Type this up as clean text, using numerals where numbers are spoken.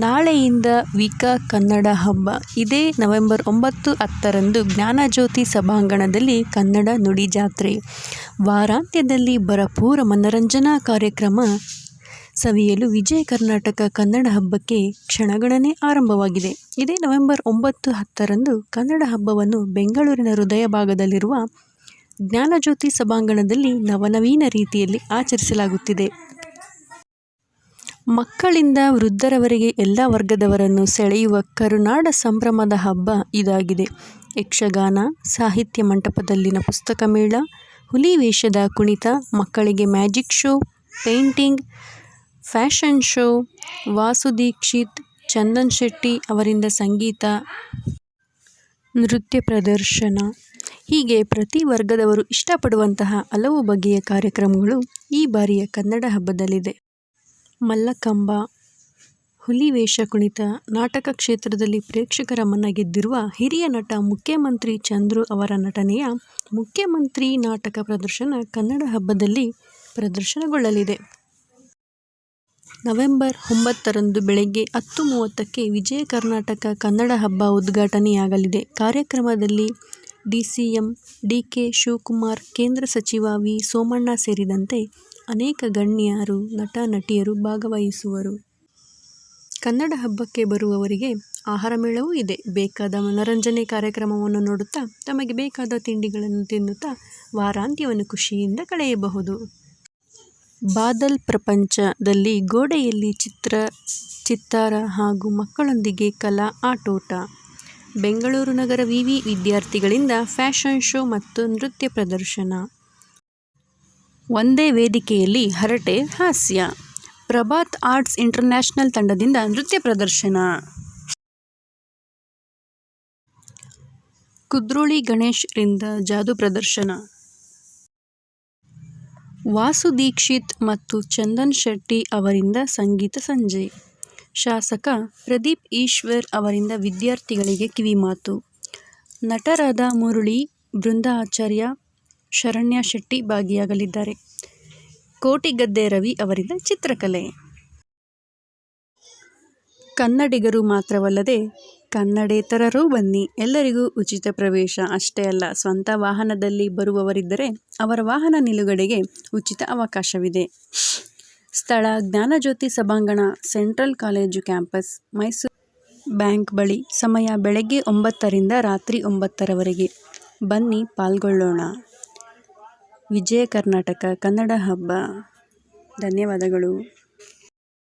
ನಾಳೆಯಿಂದ ವಿಕ ಕನ್ನಡ ಹಬ್ಬ. ಇದೇ ನವೆಂಬರ್ 9, 10ರಂದು ಜ್ಞಾನಜ್ಯೋತಿ ಸಭಾಂಗಣದಲ್ಲಿ ಕನ್ನಡ ನುಡಿ ಜಾತ್ರೆ. ವಾರಾಂತ್ಯದಲ್ಲಿ ಭರಪೂರ ಮನರಂಜನಾ ಕಾರ್ಯಕ್ರಮ ಸವಿಯಲು ವಿಜಯ ಕರ್ನಾಟಕ ಕನ್ನಡ ಹಬ್ಬಕ್ಕೆ ಕ್ಷಣಗಣನೆ ಆರಂಭವಾಗಿದೆ. ಇದೇ ನವೆಂಬರ್ 9, 10ರಂದು ಕನ್ನಡ ಹಬ್ಬವನ್ನು ಬೆಂಗಳೂರಿನ ಹೃದಯ ಭಾಗದಲ್ಲಿರುವ ಜ್ಞಾನಜ್ಯೋತಿ ಸಭಾಂಗಣದಲ್ಲಿ ನವನವೀನ ರೀತಿಯಲ್ಲಿ ಆಚರಿಸಲಾಗುತ್ತಿದೆ. ಮಕ್ಕಳಿಂದ ವೃದ್ಧರವರೆಗೆ ಎಲ್ಲ ವರ್ಗದವರನ್ನು ಸೆಳೆಯುವ ಕರುನಾಡ ಸಂಭ್ರಮದ ಹಬ್ಬ ಇದಾಗಿದೆ. ಯಕ್ಷಗಾನ, ಸಾಹಿತ್ಯ ಮಂಟಪದಲ್ಲಿನ ಪುಸ್ತಕ ಮೇಳ, ಹುಲಿ ವೇಷದ ಕುಣಿತ, ಮಕ್ಕಳಿಗೆ magic show, painting, fashion show, Vasu Dixit, Chandan Shetty ಅವರಿಂದ ಸಂಗೀತ, ನೃತ್ಯ ಪ್ರದರ್ಶನ ಹೀಗೆ ಪ್ರತಿ ವರ್ಗದವರು ಇಷ್ಟಪಡುವಂತಹ ಹಲವು ಬಗೆಯ ಕಾರ್ಯಕ್ರಮಗಳು ಈ ಬಾರಿಯ ಕನ್ನಡ ಹಬ್ಬದಲ್ಲಿದೆ. ಮಲ್ಲಕಂಬ, ಹುಲಿ ವೇಷ ಕುಣಿತ, ನಾಟಕ ಕ್ಷೇತ್ರದಲ್ಲಿ ಪ್ರೇಕ್ಷಕರ ಮನ ಗೆದ್ದಿರುವ ಹಿರಿಯ ನಟ ಮುಖ್ಯಮಂತ್ರಿ ಚಂದ್ರು ಅವರ ನಟನೆಯ ಮುಖ್ಯಮಂತ್ರಿ ನಾಟಕ ಪ್ರದರ್ಶನ ಕನ್ನಡ ಹಬ್ಬದಲ್ಲಿ ಪ್ರದರ್ಶನಗೊಳ್ಳಲಿದೆ. ನವೆಂಬರ್ 9ರಂದು ಬೆಳಗ್ಗೆ 10:30ಕ್ಕೆ ವಿಜಯ ಕರ್ನಾಟಕ ಕನ್ನಡ ಹಬ್ಬ ಉದ್ಘಾಟನೆಯಾಗಲಿದೆ. ಕಾರ್ಯಕ್ರಮದಲ್ಲಿ ಡಿಸಿಎಂ ಡಿಕೆ ಶಿವಕುಮಾರ್, ಕೇಂದ್ರ ಸಚಿವ ವಿ. ಸೋಮಣ್ಣ ಸೇರಿದಂತೆ ಅನೇಕ ಗಣ್ಯರು, ನಟ ನಟಿಯರು ಭಾಗವಹಿಸುವರು. ಕನ್ನಡ ಹಬ್ಬಕ್ಕೆ ಬರುವವರಿಗೆ ಆಹಾರ ಮೇಳವೂ ಇದೆ. ಬೇಕಾದ ಮನರಂಜನೆ ಕಾರ್ಯಕ್ರಮವನ್ನು ನೋಡುತ್ತಾ, ತಮಗೆ ಬೇಕಾದ ತಿಂಡಿಗಳನ್ನು ತಿನ್ನುತ್ತಾ ವಾರಾಂತ್ಯವನ್ನು ಖುಷಿಯಿಂದ ಕಳೆಯಬಹುದು. ಬಾದಲ್ ಪ್ರಪಂಚದಲ್ಲಿ ಗೋಡೆಯಲ್ಲಿ ಚಿತ್ತಾರ ಹಾಗೂ ಮಕ್ಕಳೊಂದಿಗೆ ಕಲಾ ಆಟೋಟ. ಬೆಂಗಳೂರು ನಗರ ವಿವಿ ವಿದ್ಯಾರ್ಥಿಗಳಿಂದ ಫ್ಯಾಷನ್ ಶೋ ಮತ್ತು ನೃತ್ಯ ಪ್ರದರ್ಶನ. ಒಂದೇ ವೇದಿಕೆಯಲ್ಲಿ ಹರಟೆ, ಹಾಸ್ಯ. ಪ್ರಭಾತ್ ಆರ್ಟ್ಸ್ ಇಂಟರ್ನ್ಯಾಷನಲ್ ತಂಡದಿಂದ ನೃತ್ಯ ಪ್ರದರ್ಶನ. ಕುದ್ರೋಳಿ ಗಣೇಶ್ ರಿಂದ ಜಾದೂ ಪ್ರದರ್ಶನ. ವಾಸು ದೀಕ್ಷಿತ್ ಮತ್ತು ಚಂದನ್ ಶೆಟ್ಟಿ ಅವರಿಂದ ಸಂಗೀತ ಸಂಜೆ. ಶಾಸಕ ಪ್ರದೀಪ್ ಈಶ್ವರ್ ಅವರಿಂದ ವಿದ್ಯಾರ್ಥಿಗಳಿಗೆ ಕಿವಿಮಾತು. ನಟರಾದ ಮುರಳಿ, ಬೃಂದಾ ಆಚಾರ್ಯ, ಶರಣ್ಯ ಶೆಟ್ಟಿ ಭಾಗಿಯಾಗಲಿದ್ದಾರೆ. ಕೋಟಿಗದ್ದೆ ರವಿ ಅವರಿಂದ ಚಿತ್ರಕಲೆ. ಕನ್ನಡಿಗರು ಮಾತ್ರವಲ್ಲದೆ ಕನ್ನಡೇತರರೂ ಬನ್ನಿ, ಎಲ್ಲರಿಗೂ ಉಚಿತ ಪ್ರವೇಶ. ಅಷ್ಟೇ ಅಲ್ಲ, ಸ್ವಂತ ವಾಹನದಲ್ಲಿ ಬರುವವರಿದ್ದರೆ ಅವರ ವಾಹನ ನಿಲುಗಡೆಗೆ ಉಚಿತ ಅವಕಾಶವಿದೆ. ಸ್ಥಳ ಜ್ಞಾನಜ್ಯೋತಿ ಸಭಾಂಗಣ, central college campus, Mysuru bank ಬಳಿ. ಸಮಯ ಬೆಳಗ್ಗೆ 9ರಿಂದ ರಾತ್ರಿ 9ರವರೆಗೆ. ಬನ್ನಿ, ಪಾಲ್ಗೊಳ್ಳೋಣ. ವಿಜಯ ಕರ್ನಾಟಕ ಕನ್ನಡ ಹಬ್ಬ. ಧನ್ಯವಾದಗಳು.